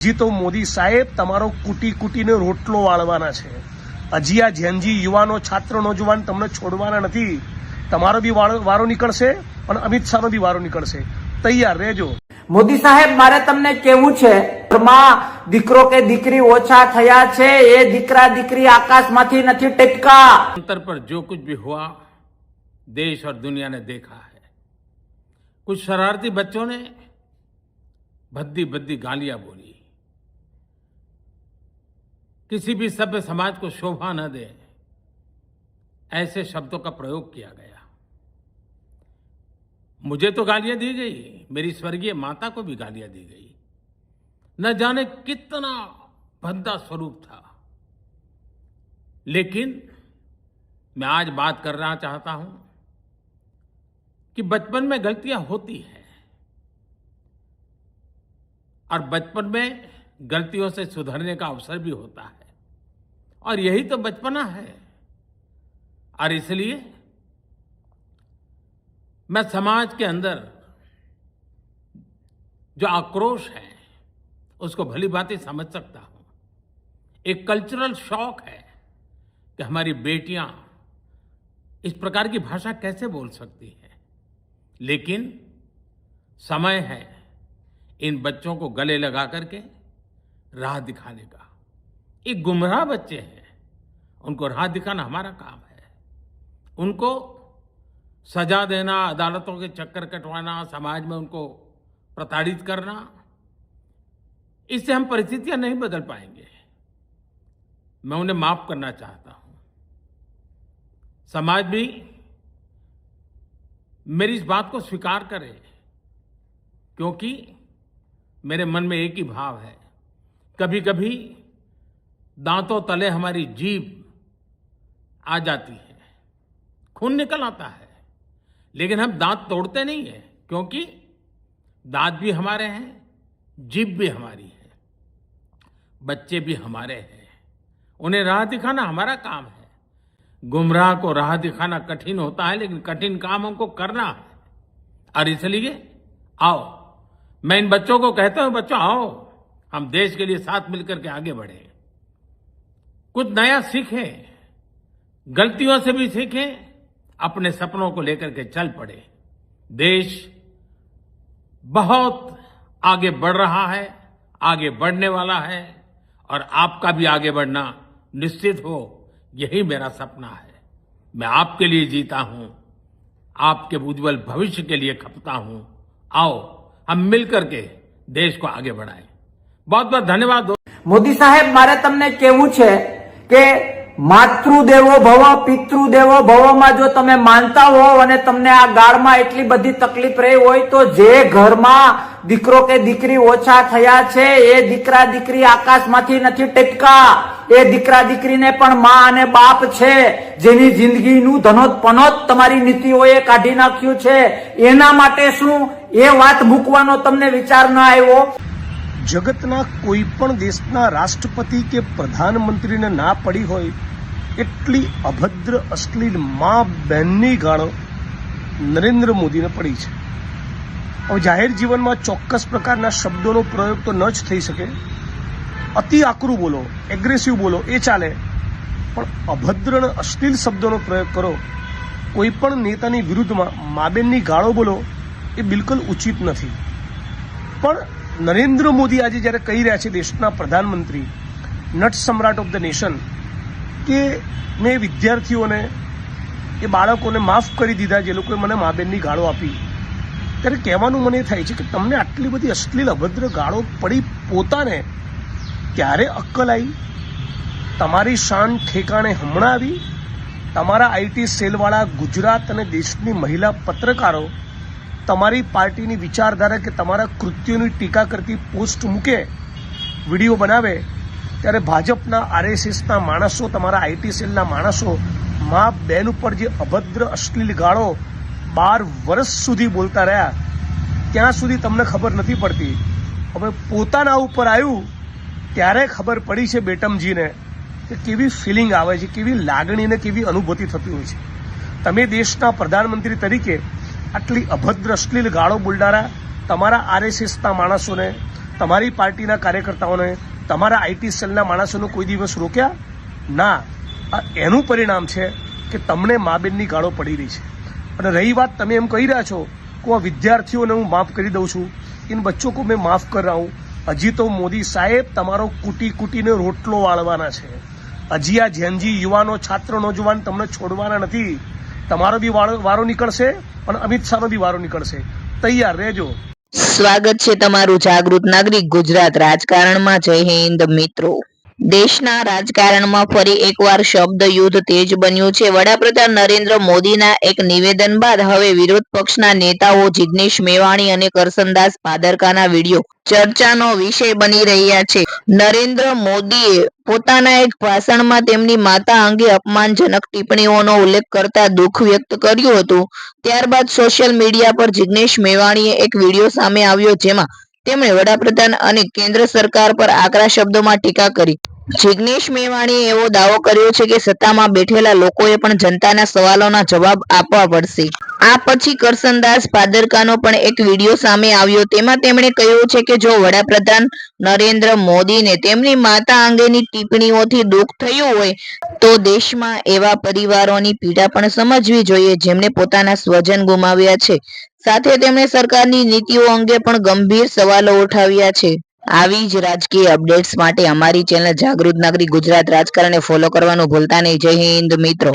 હજી તો મોદી સાહેબ તમારો કૂટી કૂટીને રોટલો વાળવાના છે। હજી આ જેનજી યુવાનો છાત્ર નોજવાન તમને છોડવાના નથી। તમારો બી વારો નીકળશે અને અમિત શાહનો બી વારો નીકળશે। તૈયાર રહેજો। મોદી સાહેબ, મારે તમને કેવું છે, ઘરમાં દીકરો કે દીકરી ઓછા થયા છે, એ દીકરા દીકરી આકાશમાંથી નથી ટેટકા। अंतर पर जो कुछ भी हुआ देश और दुनिया ने देखा है। कुछ शरारती बच्चों ने भद्दी भद्दी गालियां बोली। किसी भी सभ्य समाज को शोभा न दे ऐसे शब्दों का प्रयोग किया गया। मुझे तो गालियां दी गई, मेरी स्वर्गीय माता को भी गालियां दी गई। न जाने कितना भद्दा स्वरूप था, लेकिन मैं आज बात करना चाहता हूं कि बचपन में गलतियां होती हैं और बचपन में गलतियों से सुधरने का अवसर भी होता है, और यही तो बचपना है। और इसलिए मैं समाज के अंदर जो आक्रोश है उसको भली भांति समझ सकता हूं। एक कल्चरल शॉक है कि हमारी बेटियां इस प्रकार की भाषा कैसे बोल सकती हैं, लेकिन समय है इन बच्चों को गले लगा करके राह दिखाने का। ये गुमराह बच्चे हैं, उनको राह दिखाना हमारा काम है। उनको सजा देना, अदालतों के चक्कर कटवाना, समाज में उनको प्रताड़ित करना, इससे हम परिस्थितियां नहीं बदल पाएंगे। मैं उन्हें माफ करना चाहता हूं। समाज भी मेरी इस बात को स्वीकार करे, क्योंकि मेरे मन में एक ही भाव है। कभी कभी दांतों तले हमारी जीभ आ जाती है, खून निकल आता है, लेकिन हम दांत तोड़ते नहीं है, क्योंकि दांत भी हमारे हैं, जीभ भी हमारी है, बच्चे भी हमारे हैं। उन्हें राह दिखाना हमारा काम है। गुमराह को राह दिखाना कठिन होता है, लेकिन कठिन काम हमको करना है। और इसलिए आओ, मैं इन बच्चों को कहता हूं, बच्चों आओ, हम देश के लिए साथ मिलकर के आगे बढ़े, कुछ नया सीखें, गलतियों से भी सीखें, अपने सपनों को लेकर के चल पड़े। देश बहुत आगे बढ़ रहा है, आगे बढ़ने वाला है, और आपका भी आगे बढ़ना निश्चित हो, यही मेरा सपना है। मैं आपके लिए जीता हूं, आपके उज्जवल भविष्य के लिए खपता हूं। आओ, हम मिलकर के देश को आगे बढ़ाएं। बहुत बहुत धन्यवाद। મોદી સાહેબ, મારે તમને કેવું છે કે માતૃદેવો ભવ પિતૃદેવો ભવમાં જો તમે માનતા હો અને તમને આ ગાળમાં એટલી બધી તકલીફ રહી હોય, તો જે ઘરમાં દીકરો કે દીકરી ઓછા થયા છે, એ દીકરા દીકરી આકાશમાંથી નથી ટેટકા। એ દીકરા દીકરીને પણ માં અને બાપ છે, જેની જિંદગીનું ધનોત પનોત તમારી નીતિઓએ કાઢી નાખ્યું છે। એના માટે શું એ વાત મૂકવાનો તમને વિચાર ન આવ્યો? જગતના કોઈ પણ દેશના રાષ્ટ્રપતિ કે પ્રધાનમંત્રીને ના પડી હોય એટલી અભદ્ર અશ્લીલ મા બહેનની ગાળો નરેન્દ્ર મોદીને પડી છે। હવે જાહેર જીવનમાં ચોક્કસ પ્રકારના શબ્દોનો પ્રયોગ તો ન જ થઈ શકે। અતિ આકરું બોલો, એગ્રેસિવ બોલો એ ચાલે, પણ અભદ્ર અને અશ્લીલ શબ્દોનો પ્રયોગ કરો, કોઈ પણ નેતાની વિરુદ્ધમાં મા બહેનની ગાળો બોલો, એ બિલકુલ ઉચિત નથી। પણ નરેન્દ્ર મોદી આજે જ્યારે કહી રહ્યા છે, દેશના પ્રધાનમંત્રી, નટ સમ્રાટ ઓફ ધ નેશન, કે મેં વિદ્યાર્થીઓને, એ બાળકોને માફ કરી દીધા જે લોકોએ મને મા બહેનની ગાળો આપી, ત્યારે કહેવાનું મને થાય છે કે તમને આટલી બધી અશ્લીલ અભદ્ર ગાળો પડી પોતાને ત્યારે અક્કલ આવી? તમારી શાન ઠેકાણે હમણાં આવી? તમારા આઈટી સેલવાળા ગુજરાત અને દેશની મહિલા પત્રકારો તમારી પાર્ટીની વિચારધારા કે તમારા કૃત્યોની ટીકા કરતી પોસ્ટ મૂકે, વિડીયો બનાવે, ત્યારે ભાજપના આરએસએસના માણસો, તમારા આઈટી સેલના માણસો મા બહેન ઉપર જે અભદ્ર અશ્લીલ ગાળો 12 વર્ષ સુધી બોલતા રહ્યા, ત્યાં સુધી તમને ખબર નથી પડતી। હવે પોતાના ઉપર આવ્યું ત્યારે ખબર પડી છે બેટમજીને કે કેવી ફિલિંગ આવે છે, કેવી લાગણી ને કેવી અનુભૂતિ થતી હોય છે। તમે દેશના પ્રધાનમંત્રી તરીકે આટલી અભદ્ર અશ્લીલ ગાળો બોલનારા તમારા આરએસએસના માણસોને, તમારી પાર્ટીના કાર્યકર્તાઓને, તમારા આઈટી સેલના માણસોને કોઈ દિવસ રોક્યા? ના. આ એનું પરિણામ છે કે તમને મા બેનની ગાળો પડી રહી છે. અને રહી વાત, તમે એમ કહી રહ્યા છો કે આ વિદ્યાર્થીઓને હું માફ કરી દઉં છું, इन बच्चों को मैं माफ कर रहा हूँ. હજી તો મોદી સાહેબ તમારો કૂટી કૂટીને રોટલો વાળવાના છે. હજી આ જેનજી યુવાનો, છાત્ર, નોજવાન તમને છોડવાના નથી. તમારો બી વારો નીકળશે અને અમિત શાહનો બી વારો નીકળશે. તૈયાર રહેજો. સ્વાગત છે તમારું જાગૃત નાગરિક ગુજરાત રાજકારણમાં. જય હિન્દ મિત્રો. દેશના રાજકારણમાં ફરી એકવાર શબ્દ યુદ્ધ તેજ બન્યું છે. વડાપ્રધાન નરેન્દ્ર મોદીના એક નિવેદન બાદ હવે વિરોધ પક્ષના નેતાઓ જિગ્નેશ મેવાણી અને કરસનદાસ ભાદરકાના વિડીયો ચર્ચાનો વિષય બની રહ્યા છે. નરેન્દ્ર મોદીએ પોતાના એક ભાષણમાં તેમની માતા અંગે અપમાનજનક ટિપ્પણીઓનો ઉલ્લેખ કરતા દુઃખ વ્યક્ત કર્યું હતું. ત્યારબાદ સોશિયલ મીડિયા પર જિગ્નેશ મેવાણીએ એક વિડીયો સામે આવ્યો, જેમાં તેમણે વડાપ્રધાન અને કેન્દ્ર સરકાર પર આકરા શબ્દોમાં ટીકા કરી. જિગ્નેશ મેવાણીએ એવો દાવો કર્યો છે કે સત્તામાં બેઠેલા લોકોએ પણ જનતાના સવાલોના જવાબ આપવા પડશે. આ પછી કરસનદાસ ભાદરકાનો પણ એક વિડીયો સામે આવ્યો. તેમાં તેમણે કહ્યું છે કે જો વડાપ્રધાન નરેન્દ્ર મોદીને તેમની માતા અંગેની ટિપ્પણીઓથી દુઃખ થયું હોય તો દેશમાં એવા પરિવારોની પીડા પણ સમજવી જોઈએ જેમને પોતાના સ્વજન ગુમાવ્યા છે. સાથે તેમણે સરકારની નીતિઓ અંગે પણ ગંભીર સવાલો ઉઠાવ્યા છે. આવી જ રાજકીય અપડેટ્સ માટે અમારી ચેનલ જાગૃત નાગરિક ગુજરાત રાજકારણને ફોલો કરવાનું ભૂલતા નહીં. જય હિન્દ મિત્રો.